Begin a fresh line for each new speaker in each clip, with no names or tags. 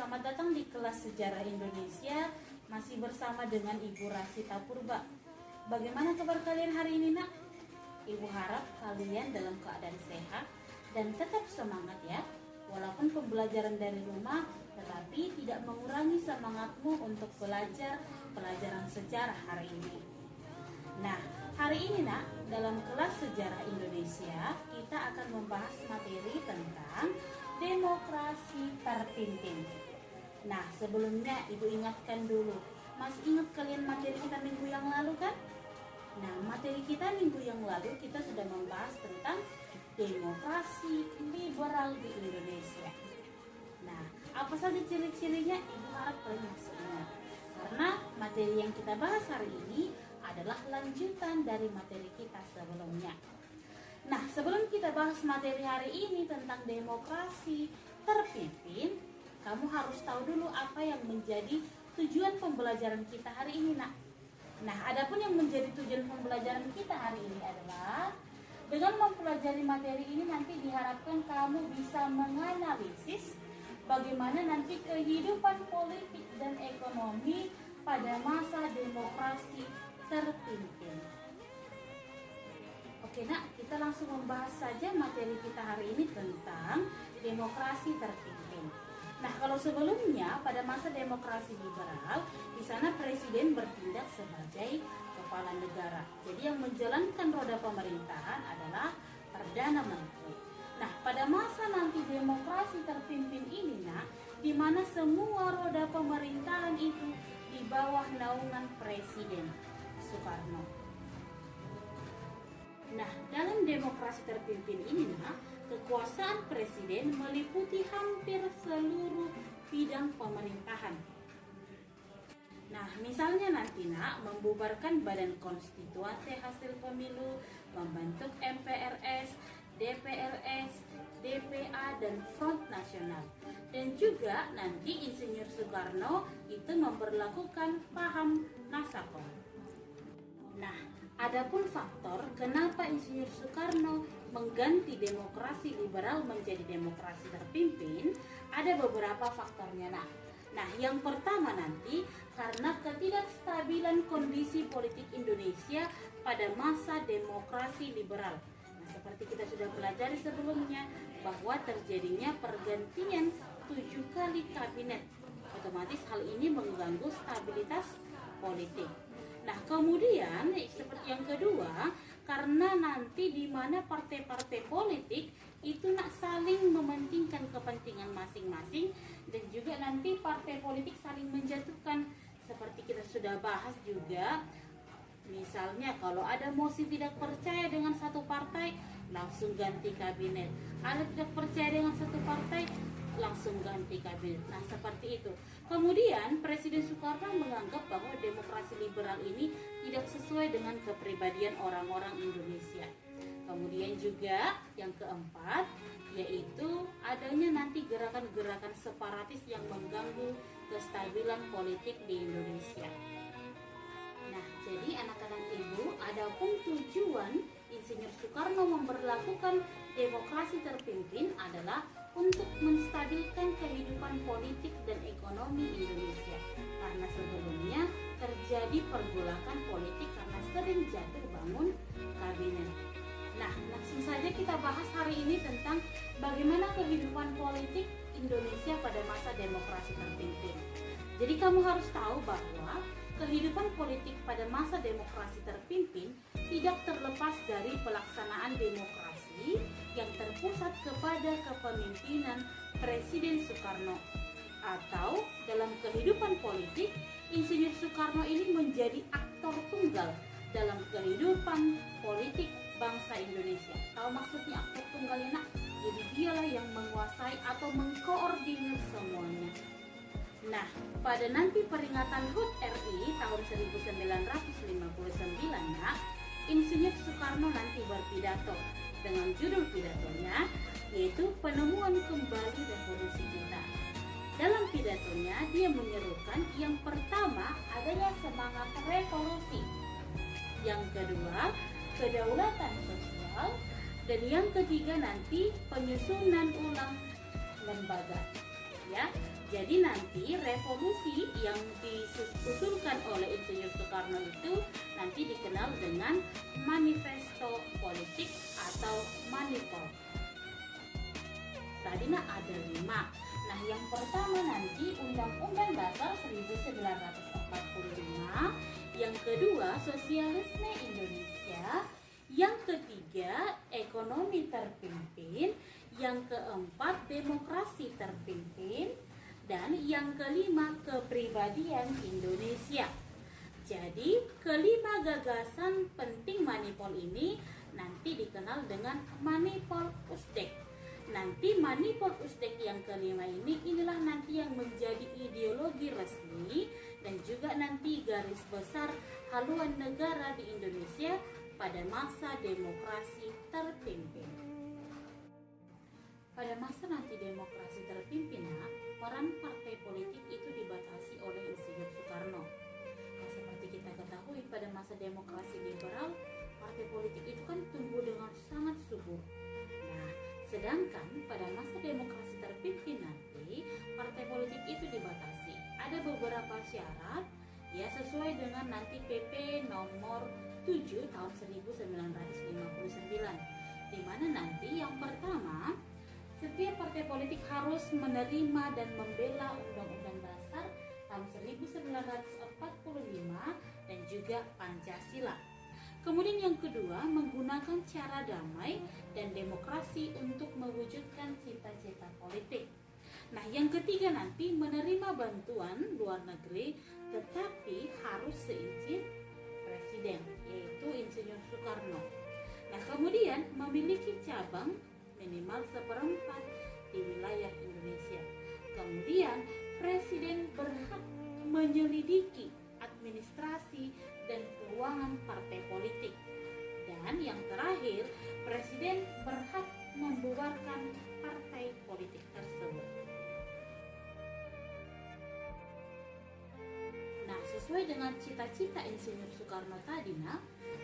selamat datang di kelas Sejarah Indonesia. Masih bersama dengan Ibu Rasita Purba. Bagaimana kabar kalian hari ini, Nak? Ibu harap kalian dalam keadaan sehat dan tetap semangat ya. Walaupun pembelajaran dari rumah, tetapi tidak mengurangi semangatmu untuk belajar pelajaran sejarah hari ini. Nah, hari ini, Nak, dalam kelas Sejarah Indonesia, kita akan membahas materi tentang demokrasi terpimpin. Nah, sebelumnya Ibu ingatkan dulu, masih ingat kalian materi kita minggu yang lalu kan? Nah, materi kita minggu yang lalu kita sudah membahas tentang demokrasi liberal di Indonesia. Nah, apa saja ciri-cirinya? Ibu harap kalian masih ingat. Karena materi yang kita bahas hari ini adalah lanjutan dari materi kita sebelumnya. Nah, sebelum kita bahas materi hari ini tentang demokrasi terpimpin, kamu harus tahu dulu apa yang menjadi tujuan pembelajaran kita hari ini, Nak. Nah, adapun yang menjadi tujuan pembelajaran kita hari ini adalah dengan mempelajari materi ini nanti diharapkan kamu bisa menganalisis bagaimana nanti kehidupan politik dan ekonomi pada masa demokrasi terpimpin. Oke, Nak, kita langsung membahas saja materi kita hari ini tentang demokrasi terpimpin. Nah, kalau sebelumnya pada masa demokrasi liberal, di sana presiden bertindak sebagai kepala negara. Jadi yang menjalankan roda pemerintahan adalah perdana menteri. Nah, pada masa nanti demokrasi terpimpin ini, Nak, di mana semua roda pemerintahan itu di bawah naungan Presiden Soekarno. Nah, dalam demokrasi terpimpin ini, Nak, kekuasaan presiden meliputi hampir seluruh bidang pemerintahan. Nah, misalnya nanti, Nak, membubarkan badan konstitusi hasil pemilu, membentuk MPRS, DPRS, DPA, dan Front Nasional. Dan juga nanti Insinyur Soekarno itu memberlakukan paham Nasakong. Nah, adapun faktor kenapa Insinyur Soekarno mengganti demokrasi liberal menjadi demokrasi terpimpin, ada beberapa faktornya, Nah, yang pertama nanti karena ketidakstabilan kondisi politik Indonesia pada masa demokrasi liberal. Nah, seperti kita sudah pelajari sebelumnya bahwa terjadinya pergantian 7 kali kabinet. Otomatis hal ini mengganggu stabilitas politik. Nah, kemudian seperti yang kedua, karena nanti di mana partai-partai politik itu nak saling mementingkan kepentingan masing-masing dan juga nanti partai politik saling menjatuhkan. Seperti kita sudah bahas juga, misalnya kalau ada mosi tidak percaya dengan satu partai, langsung ganti kabinet. Ada tidak percaya dengan satu partai, langsung ganti kabinet. Nah, seperti itu. Kemudian Presiden Soekarno menganggap bahwa demokrasi liberal ini tidak sesuai dengan kepribadian orang-orang Indonesia. Kemudian juga yang keempat, yaitu adanya nanti gerakan-gerakan separatis yang mengganggu kestabilan politik di Indonesia. Nah, jadi anak-anak Ibu, adapun tujuan Insinyur Soekarno memberlakukan demokrasi terpimpin adalah untuk menstabilkan kehidupan politik dan ekonomi Indonesia. Karena sebelumnya terjadi pergolakan politik karena sering jatuh bangun kabinet. Nah, langsung saja kita bahas hari ini tentang bagaimana kehidupan politik Indonesia pada masa demokrasi terpimpin. Jadi kamu harus tahu bahwa kehidupan politik pada masa demokrasi terpimpin tidak terlepas dari pelaksanaan demokrasi yang terpusat kepada kepemimpinan Presiden Soekarno. Atau dalam kehidupan politik, Insinyur Soekarno ini menjadi aktor tunggal dalam kehidupan politik bangsa Indonesia. Tahu maksudnya aktor tunggalnya, Nak? Jadi dialah yang menguasai atau mengkoordinir semuanya. Nah, pada nanti peringatan HUT RI tahun 1959, Nak, Insinyur Soekarno nanti berpidato dengan judul pidatonya yaitu penemuan kembali revolusi kita. Dalam pidatonya dia menyerukan yang pertama adanya semangat revolusi, yang kedua kedaulatan sosial, dan yang ketiga nanti penyusunan ulang lembaga. ya. Jadi nanti revolusi yang diusulkan oleh Insinyur Soekarno itu nanti dikenal dengan manifesto politik atau manipol. Tadi ada 5. Nah, yang pertama nanti Undang-Undang Dasar 1945, yang kedua Sosialisme Indonesia, yang ketiga Ekonomi Terpimpin, yang keempat Demokrasi Terpimpin, dan yang kelima Kepribadian Indonesia. Jadi kelima gagasan penting manipol ini nanti dikenal dengan manipol Usdek. Nanti manipol Usdek yang kelima ini inilah nanti yang menjadi ideologi resmi dan juga nanti garis besar haluan negara di Indonesia pada masa demokrasi terpimpin. Pada masa nanti demokrasi terpimpin, peran partai politik itu dibatasi oleh Insinyur Soekarno. Nah, seperti kita ketahui pada masa demokrasi liberal, partai politik itu kan tumbuh dengan sangat subur. Nah, sedangkan pada masa demokrasi terpimpin nanti, partai politik itu dibatasi. Ada beberapa syarat ya sesuai dengan nanti PP nomor 7 tahun 1959, di mana nanti yang pertama, setiap partai politik harus menerima dan membela Undang-Undang Dasar tahun 1945 dan juga Pancasila. Kemudian yang kedua, menggunakan cara damai dan demokrasi untuk mewujudkan cita-cita politik. Nah, yang ketiga nanti menerima bantuan luar negeri tetapi harus seizin presiden, yaitu Insinyur Soekarno. Nah, kemudian memiliki cabang minimal 1/4 di wilayah Indonesia. Kemudian presiden berhak menyelidiki administrasi dan keuangan partai politik. Dan yang terakhir, presiden berhak membubarkan partai politik tersebut. Nah, sesuai dengan cita-cita Insinyur Soekarno tadi,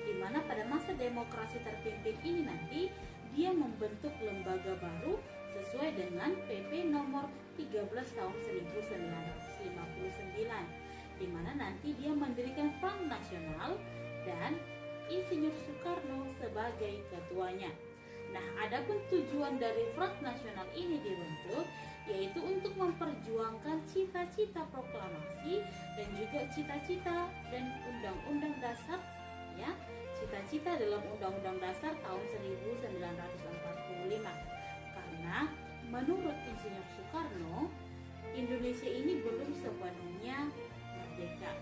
di mana pada masa demokrasi terpimpin ini nanti dia membentuk lembaga baru sesuai dengan PP nomor 13 tahun 1959, di mana nanti dia mendirikan Front Nasional dan Insinyur Soekarno sebagai ketuanya. Nah, adapun tujuan dari Front Nasional ini dibentuk yaitu untuk memperjuangkan cita-cita proklamasi dan juga cita-cita dan Undang-Undang Dasar ya. Cita-cita dalam Undang-Undang Dasar tahun 1945. Karena menurut Insinyur Soekarno, Indonesia ini belum sepenuhnya merdeka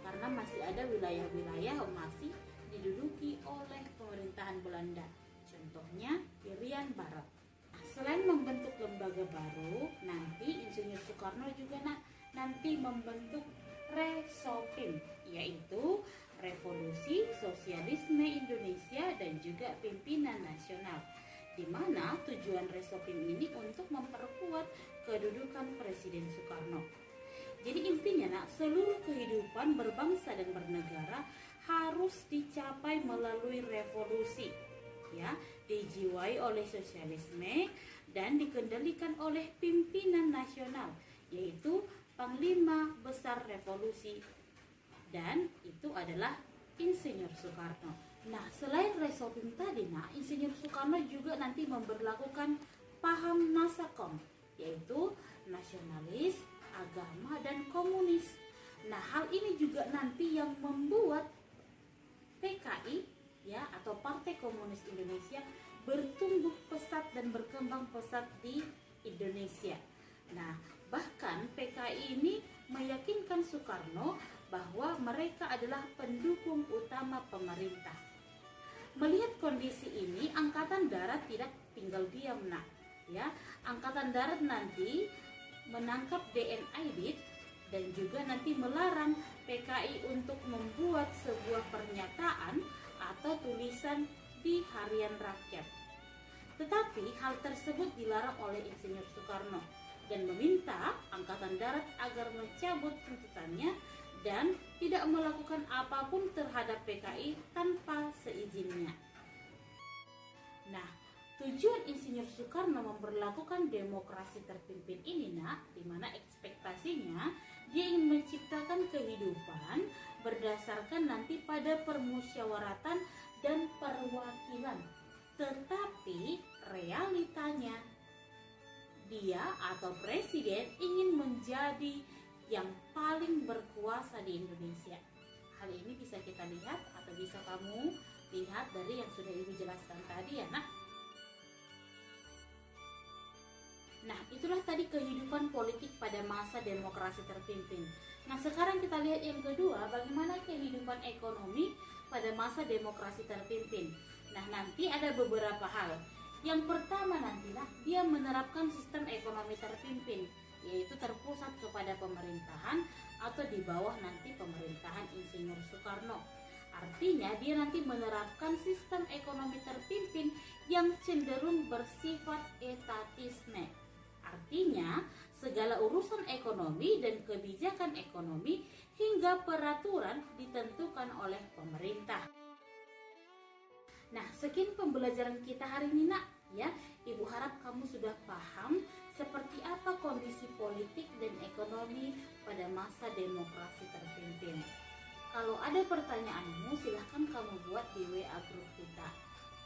karena masih ada wilayah-wilayah masih diduduki oleh pemerintahan Belanda. Contohnya Irian Barat. Nah, selain membentuk lembaga baru, nanti Insinyur Soekarno juga nanti membentuk Resopim, yaitu Revolusi Sosialisme Indonesia dan juga Pimpinan Nasional, di mana tujuan Resopim ini untuk memperkuat kedudukan Presiden Soekarno. Jadi intinya seluruh kehidupan berbangsa dan bernegara harus dicapai melalui revolusi, ya, dijiwai oleh sosialisme dan dikendalikan oleh pimpinan nasional, yaitu Panglima Besar Revolusi, dan itu adalah Insinyur Soekarno. Nah, selain Resopim tadi, Insinyur Soekarno juga nanti memberlakukan paham Nasakom, yaitu nasionalis, agama, dan komunis. Nah, hal ini juga nanti yang membuat PKI ya atau Partai Komunis Indonesia bertumbuh pesat dan berkembang pesat di Indonesia. Nah, bahkan PKI ini meyakinkan Soekarno bahwa mereka adalah pendukung utama pemerintah. Melihat kondisi ini, Angkatan Darat tidak tinggal diam, ya. Angkatan Darat nanti menangkap DN Aidit dan juga nanti melarang PKI untuk membuat sebuah pernyataan atau tulisan di Harian Rakyat. Tetapi hal tersebut dilarang oleh Insinyur Soekarno dan meminta Angkatan Darat agar mencabut tuntutannya dan tidak melakukan apapun terhadap PKI tanpa seizinnya. Nah, Tujuan Insinyur Soekarno memberlakukan demokrasi terpimpin ini nak, dimana ekspektasinya dia ingin menciptakan kehidupan berdasarkan nanti pada permusyawaratan dan perwakilan. Tetapi realitanya dia atau presiden ingin menjadi yang paling berkuasa di Indonesia. Hal ini bisa kita lihat atau bisa kamu lihat dari yang sudah Ibu jelaskan tadi ya nak. Nah, itulah tadi kehidupan politik pada masa demokrasi terpimpin. Nah, sekarang kita lihat yang kedua, bagaimana kehidupan ekonomi pada masa demokrasi terpimpin. Nah, nanti ada beberapa hal. Yang pertama nantilah dia menerapkan sistem ekonomi terpimpin, yaitu terpusat kepada pemerintahan atau di bawah nanti pemerintahan Insinyur Soekarno. Artinya dia nanti menerapkan sistem ekonomi terpimpin yang cenderung bersifat etatisme. Artinya, segala urusan ekonomi dan kebijakan ekonomi hingga peraturan ditentukan oleh pemerintah. Nah, sekian pembelajaran kita hari ini nak, ya. Ibu harap kamu sudah paham seperti apa kondisi politik dan ekonomi pada masa demokrasi terpimpin. Kalau ada pertanyaanmu, silahkan kamu buat di WA grup kita.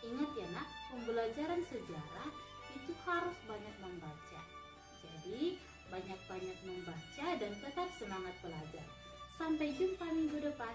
Ingat ya nak, pembelajaran sejarah itu harus banyak membaca. Jadi banyak-banyak membaca dan tetap semangat belajar. Sampai jumpa minggu depan.